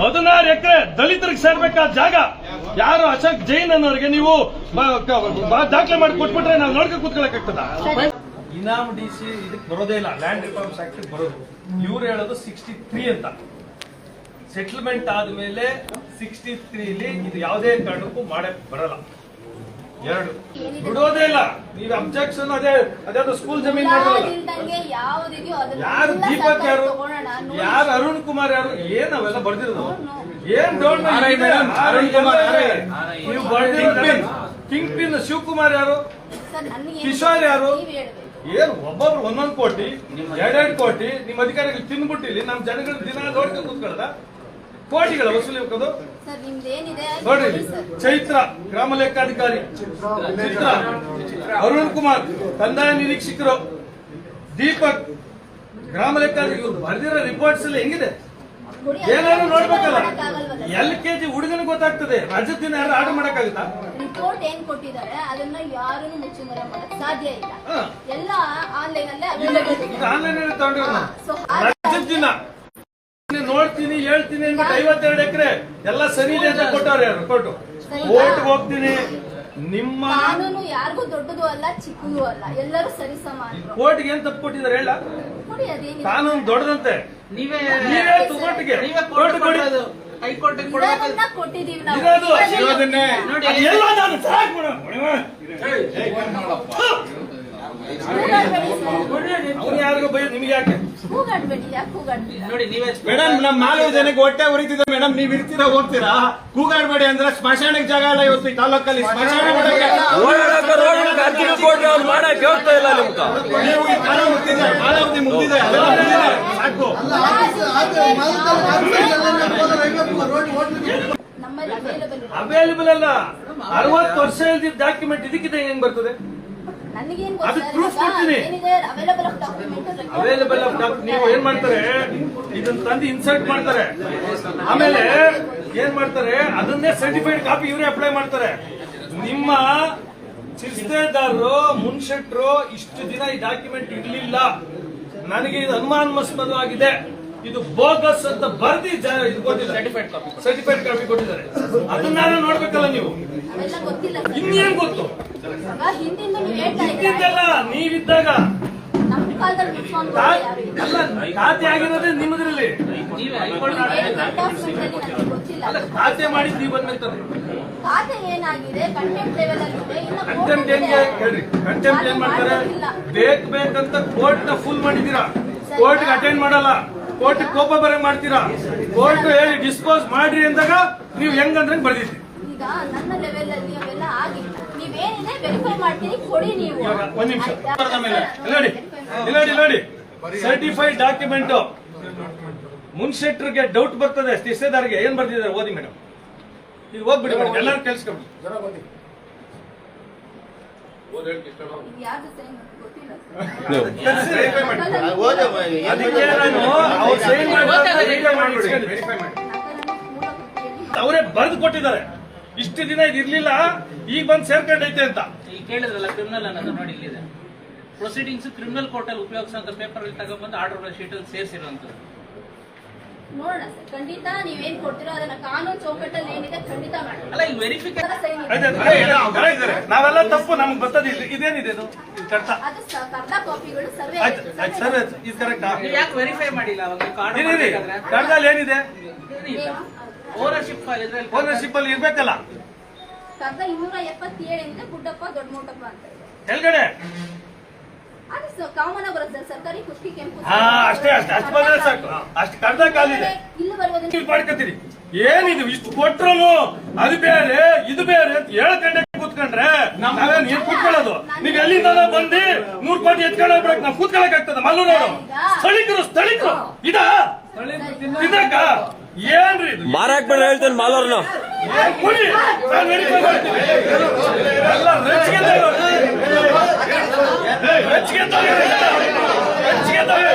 16 ಎಕರೆ ದಲಿತರಿಗೆ ಸೇರ್ಬೇಕಾದ ಜಾಗ ಯಾರು ಅಶೋಕ್ ಜೈನ್ ಅನ್ನೋರಿಗೆ ನೀವು ದಾಖಲೆ ಮಾಡಿ ಕೊಟ್ಬಿಟ್ರೆ ನಾವು ನೋಡ್ಕೊಂಡು ಕೂತ್ಕೊಳ್ಳಕ್ಕಾಗ್ತದ? ಇನಾಮ್ ಡಿಸಿ ಇದಕ್ಕೆ ಬರೋದೇ ಇಲ್ಲ, ಲ್ಯಾಂಡ್ ರಿಫಾರ್ಮ್ಸ್ ಆಕ್ಟ್ ಬರೋದು. ಇವ್ರು ಹೇಳೋದು 63 ಅಂತ. ಸೆಟಲ್ಮೆಂಟ್ ಆದ್ಮೇಲೆ 63 ಇದು ಯಾವುದೇ ಕಾರಣಕ್ಕೂ ಮಾಡಕ್ ಬರಲ್ಲ. 2 ಬಿಡೋದೇ ಇಲ್ಲ. ನೀವು ಅಬ್ಜೆಕ್ಷನ್ ಅದೇ ಸ್ಕೂಲ್ ಜಮೀನ್ ಯಾರು ದೀಪಕ್ ಯಾರು ಯಾರು ಅರುಣ್ ಕುಮಾರ್ ಯಾರು ಏನ್ ಅವೆಲ್ಲ ಬರ್ದಿರೋದು ಏನ್ ಅರುಣ್ ಕುಮಾರ್ ನೀವು ಬರ್ದಿರೋದು ಕಿಂಗ್ ಪಿನ್ ಶಿವಕುಮಾರ್ ಯಾರು ಕಿಶೋರ್ ಯಾರು ಏನು ಒಬ್ಬೊಬ್ರು 1 ಕೋಟಿ 2 ಕೋಟಿ ನಿಮ್ಮ ಅಧಿಕಾರಿಗಳು ತಿನ್ಬಿಟ್ಟಿಲ್ಲಿ ನಮ್ಮ ಜನಗಳ ದಿನ ನೋಡ್ಕೊಂಡು ಕೂತ್ಕೊಳ್ಳದ ಕೋಟಿಗಳ ವಸೂಲಿ ಹೋಗೋದು ನೋಡ್ರಿ. ಚೈತ್ರ ಗ್ರಾಮ ಲೆಕ್ಕಾಧಿಕಾರಿ, ಚಿತ್ರ ಅರುಣ್ ಕುಮಾರ್ ಕಂದಾಯ ನಿರೀಕ್ಷಕರು, ದೀಪಕ್ ಗ್ರಾಮ ಲೆಕ್ಕಾಧಿಕಾರಿ. ಇವ್ರು ಬರ್ದಿರೋ ರಿಪೋರ್ಟ್ಸ್ ಎಲ್ಲ ಹೆಂಗಿದೆ ಏನಾದ್ರು ನೋಡ್ಬೇಕಲ್ಲ. LKG ಹುಡುಗನಿಗೆ ಗೊತ್ತಾಗ್ತದೆ. ರಾಜ್ಯದ ದಿನ ಯಾರು ಆರ್ಡರ್ ಮಾಡಕ್ಕಾಗುತ್ತಾ? ರಿಪೋರ್ಟ್ ಏನ್ ಕೊಟ್ಟಿದ್ದಾರೆ ಅದನ್ನ ಯಾರು ಮುಚ್ಚುಮರೆ ಮಾಡಕ್ ಸಾಧ್ಯ ಇಲ್ಲ. ಎಲ್ಲ ಆನ್ಲೈನ್ ಅಲ್ಲೇ ತಗೊಂಡಿರೋದು. ರಾಜ್ಯದ ದಿನ ನೋಡ್ತೀನಿ ಹೇಳ್ತೀನಿ ಅಂದ್ಬಿಟ್ಟು 52 ಎಕರೆ ಎಲ್ಲ ಸರಿ ಇದೆ ಅಂತ ಕೊಟ್ಟವ್ರು ಯಾರು ಕೊಟ್ಟು ಕೋರ್ಟ್ಗೆ ಹೋಗ್ತೀನಿ. ನಿಮ್ಮ ಕಾನೂನು ಯಾರಿಗೂ ದೊಡ್ಡದು ಅಲ್ಲ ಚಿಕ್ಕದು ಅಲ್ಲ, ಎಲ್ಲರೂ ಸರಿ ಸಮಾನ. ಕೋರ್ಟ್ಗೆ ಏನ್ ತಪ್ಪು ಕೊಟ್ಟಿದ್ದಾರೆ ಹೇಳ? ಕಾನೂನು ದೊಡ್ಡದಂತೆ. ನೀವೇ ಕೋರ್ಟ್ಗೆ ಹೈಕೋರ್ಟ್ ಕೊಟ್ಟಿದೀವಿ ನಾವು. ಎಲ್ಲ ನಾನು ಸಾಕು ಯಾರಿಗೂ ಬೈ ನಿಮ್ಗೆ ಯಾಕೆ ನೋಡಿ ಮೇಡಮ್ ನಮ್ಮ 4 ಜನಕ್ಕೆ ಹೊಟ್ಟೆ ಉರಿತಿದೆ ಮೇಡಮ್. ನೀವ್ ಇರ್ತೀರಾ ಹೋಗ್ತೀರಾ? ಕೂಗಾಡ್ಬೇಡಿ ಅಂದ್ರೆ ಸ್ಮಶಾನಕ್ಕೆ ಜಾಗ ಇಲ್ಲ ಇವತ್ತು ಈ ತಾಲೂಕಲ್ಲಿ. ಸ್ಮಶಾನ ಮಾಡಕ್ಕೆ ಹೋಗ್ತಾ ಇಲ್ಲ ನಿಮ್ಗೆ. ನೀವು ಈ ಕಾಲ ಮುಗ್ದಿದೆ, ಕಾಲಾವಧಿ ಮುಗ್ದಿದೆ, ಸಾಕು. ಅವೈಲೇಬಲ್ ಅಲ್ಲ. 60 ವರ್ಷ ಇಲ್ದಿದ್ದ ಡಾಕ್ಯುಮೆಂಟ್ ಇದಕ್ಕಿಂತ ಹೆಂಗ್ ಬರ್ತದೆ? ಅದು ಪ್ರೂಫ್ ಕೊಡ್ತೀನಿ. ಅವೈಲೇಬಲ್ ಆಫ್ ಡಾಕ್ಯುಮೆಂಟ್ ನೀವು ಏನ್ ಮಾಡ್ತಾರೆ, ಇದನ್ನ ತಂದು ಇನ್ಸರ್ಟ್ ಮಾಡ್ತಾರೆ. ಆಮೇಲೆ ಏನ್ ಮಾಡ್ತಾರೆ, ಅದನ್ನೇ ಸರ್ಟಿಫೈಡ್ ಕಾಪಿ ಇವರೇ ಅಪ್ಲೈ ಮಾಡ್ತಾರೆ. ನಿಮ್ಮ ಚಿರ್ಸ್ತೆದಾರರು ಮುನ್ಶೆಟ್ರು ಇಷ್ಟು ದಿನ ಈ ಡಾಕ್ಯುಮೆಂಟ್ ಇರ್ಲಿಲ್ಲ, ನನಗೆ ಇದು ಅನುಮಾನಾಸ್ಪದವಾಗಿದೆ, ಇದು ಬೋಗಸ್ ಅಂತ ಬರ್ದಿ ಸರ್ಟಿಫೈಡ್ ಕಾಪಿ ಕೊಟ್ಟಿದ್ದಾರೆ. ಅದನ್ನ ನೋಡ್ಬೇಕಲ್ಲ ನೀವು. ಇನ್ನೇನ್ ಗೊತ್ತು? ಹಿಂದಿದ್ದಲ್ಲ ನೀವಿದ್ದಾಗ ಅಲ್ಲ ಖಾತೆ ಆಗಿರೋದೇ ನಿಮ್ಮದ್ರಲ್ಲಿ. ಖಾತೆ ಮಾಡಿದ್ ನೀವು ಬಂದ್ಮೇಲೆ ಕಂಟೆಂಪ್ಟ್ ಏನ್ ಮಾಡ್ತಾರೆ? ಬೇಕಂತ ಕೋರ್ಟ್ ನ ಫುಲ್ ಮಾಡಿದ್ದೀರಾ, ಕೋರ್ಟ್ ಅಟೆಂಡ್ ಮಾಡಲ್ಲ, ಕೋರ್ಟ್ ಕೋಪ ಬರ ಮಾಡ್ತೀರಾ. ಕೋರ್ಟ್ ಹೇಳಿ ಡಿಸ್ಪೋಸ್ ಮಾಡ್ರಿ ಅಂದಾಗ ನೀವು ಹೆಂಗಂದ್ರೆ ಬರ್ದಿದ್ರಿ. ಈಗ ನನ್ನ ಲೆವೆಲ್ ಅಲ್ಲಿ ಅವೆಲ್ಲ ಆಗಿಲ್ಲ. ನೀವೇನಿದೆ ವೆರಿಫೈ ಮಾಡ್ತೀನಿ, ಕೊಡಿ ನೀವು. ಒಂದ್ ನಿಮಿಷ ನೋಡಿ ಸರ್ಟಿಫೈಡ್ ಡಾಕ್ಯುಮೆಂಟ್. ಮುನ್ಶೆಟ್ರಿಗೆ ಡೌಟ್ ಬರ್ತದೆ, ತಿಸ್ಸೇದಾರ್ಗೆ ಏನ್ ಬರ್ದಿದ್ದಾರೆ ಓದಿ ಮೇಡಮ್. ಇದು ಓದ್ಬಿಡಿ ಮೇಡಮ್, ಎಲ್ಲರೂ ಕೇಳಿಸ್ಕೊಂಡು. ಅವರೇ ಬರೆದು ಕೊಟ್ಟಿದ್ದಾರೆ. ಇಷ್ಟು ದಿನ ಇದು ಇರ್ಲಿಲ್ಲ, ಈಗ ಬಂದು ಸೇರ್ಕೊಂಡೈತೆ ಅಂತ. ಈಗ ಕೇಳಿದ್ರಲ್ಲ ಕ್ರಿಮಿನಲ್ ಅನ್ನೋದು ನೋಡಿ, ಇಲ್ಲಿದೆ ಪ್ರೊಸೀಡಿಂಗ್ಸ್ ಕ್ರಿಮಿನಲ್ ಕೋರ್ಟ್ ಅಲ್ಲಿ ಉಪಯೋಗಿಸುವಂತ ಪೇಪರ್ ಅಲ್ಲಿ ತಗೊಂಡ್ಬಂದು ಆರ್ಡರ್ ಶೀಟ್ ಅಲ್ಲಿ ಸೇರಿಸಿರುವಂತದ್ದು. ನೋಡೋಣ ಸರ್, ಖಂಡಿತ ನೀವೇನ್ ಕೊಡ್ತೀರೋ ಅದನ್ನ ಕಾನೂನು ಚೌಕಟ್ಟಲ್ಲಿ ಏನಿದೆ ಖಂಡಿತ ಮಾಡಿ. ಅಲ್ಲ ಈಗ ವೆರಿಫಿಕೇಶನ್ ನಾವೆಲ್ಲ ತಪ್ಪು ನಮ್ಗೆ ಬರ್ತದಿಲ್ಲ. ಇದೇನಿದೆ ಇದು ಕರ್ತ ಕಾಪಿಗಳು ಸರ್ವೆ ಇದು ಕರೆಕ್ಟಾ? ಯಾಕೆ ವೆರಿಫೈ ಮಾಡಿಲ್ಲ? ಕರ್ದಲ್ಲಿ ಏನಿದೆ? ಓನರ್ಶಿಪ್ ಫೈಲ್ ಇದ್ರಲ್ಲಿ ಓನರ್ಶಿಪ್ ಅಲ್ಲಿ ಇರ್ಬೇಕಲ್ಲ. ಕರ್ದ 277 ಇಂದ ಗುಡ್ಡಪ್ಪ ದೊಡ್ಡ ಮೋಟಪ್ಪ ಅಂತ ಇದೆ ಕೆಳಗಡೆ. ಅದು ಕಾಮನ್ ಆಗಿ ಬರುತ್ತೆ ಸರ್ಕಾರಿ ಕುಷ್ಟಿ ಕೆಂಪು. ಅಷ್ಟೇ ಬಂದ್ರೆ ಸಾಕು. ಅಷ್ಟು ಕರ್ದ ಕಾಲಿದೆ ಇಲ್ಲಿ ಬರುವುದನ್ನ ಮಾಡ್ಕೊತೀರಿ. ಏನಿದು ಇಷ್ಟು ಕೊಟ್ರು ಅದು ಬೇರೆ ಇದು ಬೇರೆ ಅಂತ ಹೇಳ್ಕೊಂಡೆ ಕೂತ್ಕೊಂಡ್ರೆ ನಾವೇನ್ ಏನ್ ಕೂತ್ಕೊಳ್ಳೋದು? ನೀವ್ ಎಲ್ಲಿಂದ ಬಂದು 100 ಕೋಟಿ ಎತ್ಕೊಂಡು ಹೋಗ್ಬೇಕು, ನಾವ್ ಕೂತ್ಕೊಳಕ್ ಆಗ್ತದ? ಮಲ್ಲೂರವರು ಸ್ಥಳೀಕರು ಇದ ತಿನ್ನಕ ಏನ್ರಿ ಮಾರಾಕ್ ಬೇಡ ಹೇಳ್ತೇನೆ ಮಾಲೂರ್ನ ಕುಡಿ ಎಲ್ಲ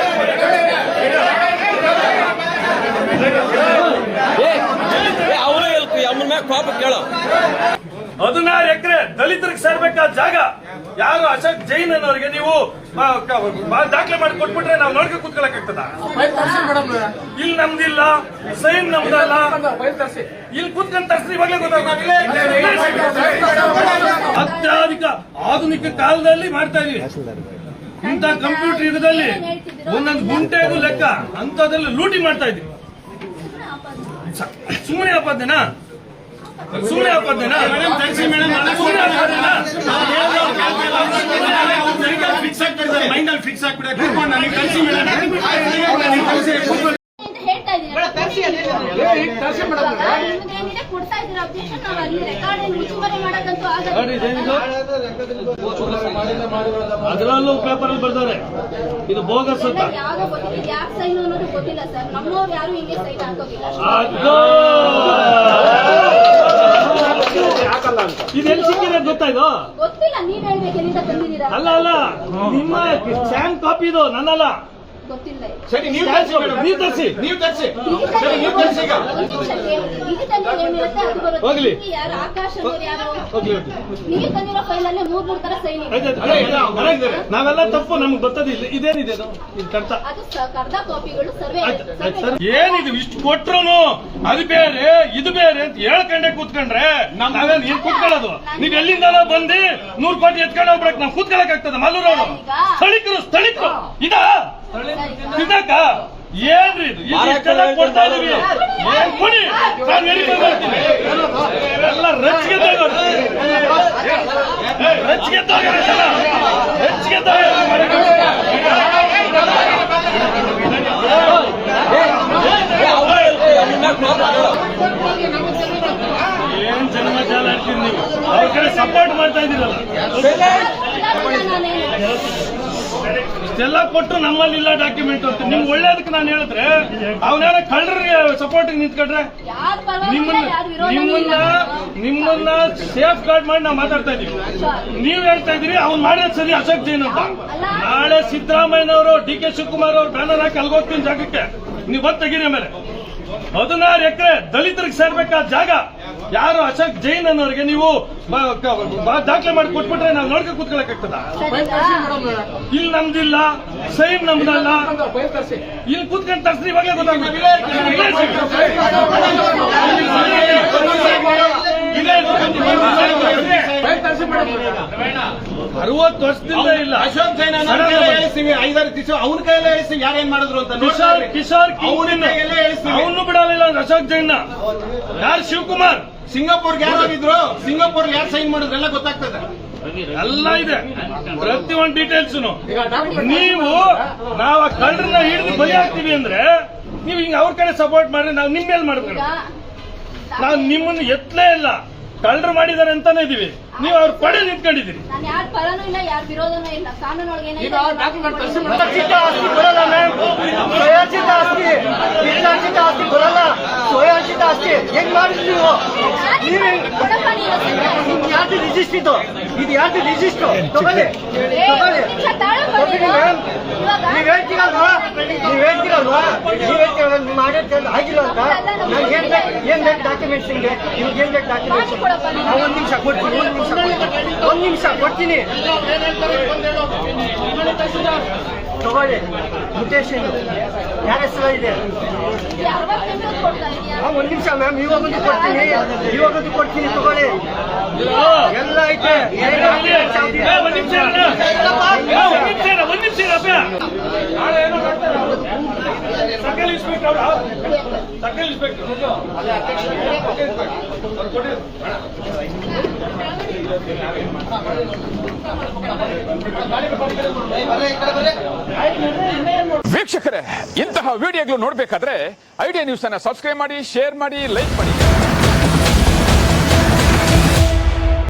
ಅವರೇ ಅಮ್ಮನ ಮ್ಯಾಗ ಪಾಪ ಕೇಳೋ. 16 ಎಕರೆ ದಲಿತರಿಗೆ ಸೇರ್ಬೇಕಾದ ಜಾಗ ಯಾರು ಅಶೋಕ್ ಜೈನ್ ಅನ್ನೋರಿಗೆ ನೀವು ದಾಖಲೆ ಮಾಡಿ ಕೊಟ್ಬಿಟ್ರೆ ನಾವು ನೋಡ್ಕೊಂಡು ಕೂತ್ಕೊಳಕ್ ಆಗ್ತದ? ಇಲ್ಲಿ ನಮ್ದಿಲ್ಲ, ಸೈನ್ ನಮ್ದಲ್ಲ, ಇಲ್ಲಿ ಕೂತ್ಕೊಂಡು ತರ್ಸಿ ಇವಾಗಲೇ ಗೊತ್ತಾಗುತ್ತೆ. ಅತ್ಯಾಧುನಿಕ ಆಧುನಿಕ ಕಾಲದಲ್ಲಿ ಮಾಡ್ತಾ ಇದೀವಿ. ಇಂಥ ಕಂಪ್ಯೂಟರ್ ಯುಗದಲ್ಲಿ ಒಂದೊಂದು ಗುಂಟೆಗೂ ಲೆಕ್ಕ ಅಂತದ್ರಲ್ಲಿ ಲೂಟಿ ಮಾಡ್ತಾ ಇದ್ವಿ. ಸುಮ್ಮನೆ ಆಪಾದನೆನಾ? ಸುಮ್ಮನೆ ಆಪಾದನೆನಾ? ಫಿಕ್ಸ್ ಆಗ್ಬಿಡ್ತಾರೆ, ಮೈಂಡ್ ಅಲ್ಲಿ ಫಿಕ್ಸ್ ಆಗ್ಬಿಡುತ್ತೆ. ಕಳಿಸಿ ಮೇಡಮ್, ಹೇಳ್ತಾ ಇದ್ದೀನಿ ಕೊಡ್ತಾ ಇದ್ದೀರಾ ಅಬ್ಜೆಕ್ಷನ್. ನಾವು ಅಲ್ಲಿ ರೆಕಾರ್ಡ್ ಮುಚ್ಚುಮರೆ ಮಾಡಕ್ಕಂತೂ ಆಗಲ್ಲ. ಅದರಲ್ಲೂ ಪೇಪರ್ ಅಲ್ಲಿ ಬರ್ತಾರೆ ಇದು ಬೋಗಸ್ ಅಂತ. ಯಾವ್ದೋ ಗೊತ್ತಿಲ್ಲ, ಯಾಕೆ ಸೈನ್ ಅನ್ನೋದು ಗೊತ್ತಿಲ್ಲ ಸರ್. ನಮ್ಮವ್ರು ಯಾರು ಹಿಂಗೆ ಸೈನ್ ಹಾಕೋದಿಲ್ಲ. ಇದೆಲ್ಲಿ ಸಿಕ್ಕಿದೆ ಗೊತ್ತಾಯ್ತು? ಗೊತ್ತಿಲ್ಲ, ನೀವ್ ಹೇಳ್ಬೇಕು ಎಲ್ಲಿಂದ ತಂದಿದ್ದೀರಾ. ಅಲ್ಲ ಅಲ್ಲ, ನಿಮ್ಮ ಸ್ಯಾಮ್ ಕಾಪಿ ಇದು, ನನ್ನಲ್ಲ. ಗೊತ್ತಿಲ್ಲ. ಸರಿ ನೀವು ಕಳಿಸಿ ಮೇಡಮ್, ನೀವು ತರಿಸಿ, ನೀವು ತರಿಸಿ, ಸರಿ ನೀವು ಕಳಿಸಿ. ಈಗ ಹೋಗ್ಲಿ. ಯಾರು ಆಕಾಶ ಅನ್ನೋರು ಯಾರು? ಹೋಗ್ಲಿ. ನೀವು ತಂದಿರೋ ಫೈಲ್ ಅಲ್ಲೇ 3 ತರ ಸೈನ್ ಇದೆ. ನಾವೆಲ್ಲ ತಪ್ಪು, ನಮ್ಗೆ ಗೊತ್ತದಿಲ್ಲ. ಇದೇನಿದೆ ಇದು ಕರ್ತ? ಅದು ಕರ್ದ ಕಾಪಿಗಳು ಸರ್ವೆ. ಏನಿದು ಇಷ್ಟು ಕೊಟ್ರು ಅದು ಬೇರೆ ಇದು ಬೇರೆ ಅಂತ ಹೇಳ್ಕೊಂಡೆ ಕೂತ್ಕೊಂಡ್ರೆ ನಾವೇನ್ ಏನ್ ಕೂತ್ಕೊಳ್ಳೋದು? ನೀವ್ ಎಲ್ಲಿಂದ ಬಂದು 100 ಕೋಟಿ ಎತ್ಕೊಂಡು ಹೋಗ್ಬೇಕು, ನಾವ್ ಕೂತ್ಕೊಳಕ್ ಆಗ್ತದ? ಮಲ್ಲೂರವರು ಸ್ಥಳೀಕರು ಇದಕ್ಕ ಏನ್ರಿ ಇದು? ಇಷ್ಟೆಲ್ಲ ಕೊಡ್ತಾ ಇದೀವಿ, ಏನ್ ಕೊಡಿ, ನಾನು ವೆರಿಫೈ ಮಾಡ್ತೀನಿ. ಎಲ್ಲ ರಚ್ಚಿಗೆ ತಗೋರಿ, ರಚ್ಚಿಗೆ ತಗೋರಿ, ರಚ್ಚಿಗೆ ಏನ್ ಜನ್ಮ ಜಾಲ ಹಾಕ್ತೀರಿ ನೀವು? ಅವ್ರ ಕಡೆ ಸಪೋರ್ಟ್ ಮಾಡ್ತಾ ಇದೀರಲ್ಲ. ಇಷ್ಟೆಲ್ಲ ಕೊಟ್ಟು ನಮ್ಮಲ್ಲಿ ಇಲ್ಲ ಡಾಕ್ಯುಮೆಂಟ್ ಅಂತ ನಿಮ್ ಒಳ್ಳೇದಕ್ಕೆ ನಾನು ಹೇಳಿದ್ರೆ ಅವನೇನ ಕಳ್ಳರಿಗೆ ಸಪೋರ್ಟ್ ನಿಂತ್ಕೊಂಡ್ರೆ ನಿಮ್ಮನ್ನ ಸೇಫ್ ಗಾರ್ಡ್ ಮಾಡಿ ನಾವು ಮಾತಾಡ್ತಾ ಇದೀವಿ. ನೀವ್ ಹೇಳ್ತಾ ಇದೀರಿ ಅವ್ನು ಮಾಡೋದ್ ಸರಿ ಅಶೋಕ್ ಜೈನ್ ಅಂತ. ನಾಳೆ ಸಿದ್ದರಾಮಯ್ಯನವರು ಡಿ ಕೆ ಶಿವಕುಮಾರ್ ಅವ್ರು ಬ್ಯಾನರ್ ಹಾಕಿ ಅಲ್ಗೋಗ್ತೀನಿ ಜಾಗಕ್ಕೆ ನೀವು ಬಂದ್ ತೆಗೀರಿ. ಆಮೇಲೆ 16 ಎಕರೆ ದಲಿತರಿಗೆ ಸೇರ್ಬೇಕಾದ ಜಾಗ ಯಾರು ಅಶೋಕ್ ಜೈನ್ ಅನ್ನೋರಿಗೆ ನೀವು ದಾಖಲೆ ಮಾಡಿ ಕೊಟ್ಬಿಟ್ರೆ ನಾವು ನೋಡ್ಕೊಂಡು ಕೂತ್ಕೊಳಕ್ ಆಗ್ತದ? ಇಲ್ಲಿ ನಮ್ದಿಲ್ಲ, ಸೈನ್ ನಮ್ದಲ್ಲ, ಇಲ್ಲಿ ಕೂತ್ಕೊಂಡು ತರ್ಸಿ ಇವಾಗಲೇ ಗೊತ್ತಾಗುತ್ತೆ. 60 ವರ್ಷದಿಂದ ಇಲ್ಲ. ಅಶೋಕ್ ಜೈನ್ 5-6 ದಿವಸ ಅವನ ಕೈಯಲ್ಲೇ ಹೇಳಿಸ್ತೀವಿ ಯಾರೇನ್ ಮಾಡಿದ್ರು ಅಂತ. ಕಿಶೋರ್ ಅವನು ಬಿಡಲಿಲ್ಲ ಅಶೋಕ್ ಜೈನ್. ಯಾರು? ಶಿವಕುಮಾರ್. ಸಿಂಗಾಪುರ್ಗೆ ಯಾರು ಹೋಗಿದ್ರು, ಸಿಂಗಾಪುರ್ ಯಾರು ಸೈನ್ ಮಾಡಿದ್ರು ಎಲ್ಲ ಗೊತ್ತಾಗ್ತದೆ. ಎಲ್ಲ ಇದೆ ಪ್ರತಿಯೊಂದು ಡೀಟೇಲ್ಸ್. ನೀವು ನಾವು ಆ ಕಳ್ಳರನ್ನ ಹಿಡಿದು ಬಲಿ ಹಾಕ್ತೀವಿ ಅಂದ್ರೆ ನೀವು ಹಿಂಗ ಅವ್ರ ಕಡೆ ಸಪೋರ್ಟ್ ಮಾಡ್ರಿ, ನಾವು ನಿಮ್ಮ ಮೇಲೆ ಮಾಡ್ಬೇಕು. ನಾವು ನಿಮ್ಮನ್ನು ಎತ್ತಲೇ ಇಲ್ಲ, ಕಳ್ಳರು ಮಾಡಿದಾರೆ ಅಂತಾನೆ ಇದೀವಿ. ನೀವು ಅವ್ರ ಪಡೆ ನಿಂತ್ಕೊಂಡಿದ್ದೀರಿ. ನಾನು ಯಾರ ಪರನೂ ಇಲ್ಲ, ಯಾರ ವಿರೋಧನೂ ಇಲ್ಲ. ಕಾನೂನೊಳಗೆ ಏನಿದೆ ಸ್ವಯಾಚಿತ ಆಸ್ತಿ, ಪಿತ್ರಾರ್ಜಿತ ಆಸ್ತಿ ಬರಲ್ಲ. ಸ್ವಯಾಚಿತ ಆಸ್ತಿ ಹೆಂಗ್ ಮಾಡಿದ್ರಿ ನೀವು? ನಿಮ್ಗೆ ಯಾವ್ದು ರಿಜಿಸ್ಟರ್ ಇದು? ಇದು ಯಾವ್ದು ರಿಜಿಸ್ಟರ್? ತಗೊಳ್ಳಿ ಕೊಡ್ತೀನಿ ಮ್ಯಾಮ್. ನೀವ್ ಹೇಳ್ತೀರಲ್ವಾ, ನೀವು ಮಾಡೋದು ಆಗಿಲ್ಲ ಅಂತ. ನಾನು ಏನ್ ಬೇಕು ಡಾಕ್ಯುಮೆಂಟ್ಸ್? ನಿಮ್ಗೆ ನಿಮ್ಗೆ ಏನ್ ಬೇಕು ಡಾಕ್ಯುಮೆಂಟ್ಸ್? ಒಂದ್ ನಿಮಿಷ ಕೊಡ್ತೀನಿ, ಒಂದ್ ನಿಮಿಷ ಕೊಡ್ತೀನಿ. ತಗೊಳ್ಳಿ ಮುಟೇಶನ್ ಯಾರ ಹೆಸರು ಇದೆ? ಒಂದ್ ನಿಮಿಷ ಮ್ಯಾಮ್, ಇವಾಗಂತೂ ಕೊಡ್ತೀನಿ ತಗೊಳ್ಳಿ. ಎಲ್ಲ ಐತೆ. ಸರ್ಕಲ್ ಇನ್ಸ್ಪೆಕ್ಟರ್ ವೀಕ್ಷಕರೇ, ಇಂತಹ ವಿಡಿಯೋಗಳು ನೋಡಬೇಕಾದ್ರೆ ಐಡಿಯಾ ನ್ಯೂಸ್ ಅನ್ನು ಸಬ್ಸ್ಕ್ರೈಬ್ ಮಾಡಿ, ಶೇರ್ ಮಾಡಿ, ಲೈಕ್ ಮಾಡಿ.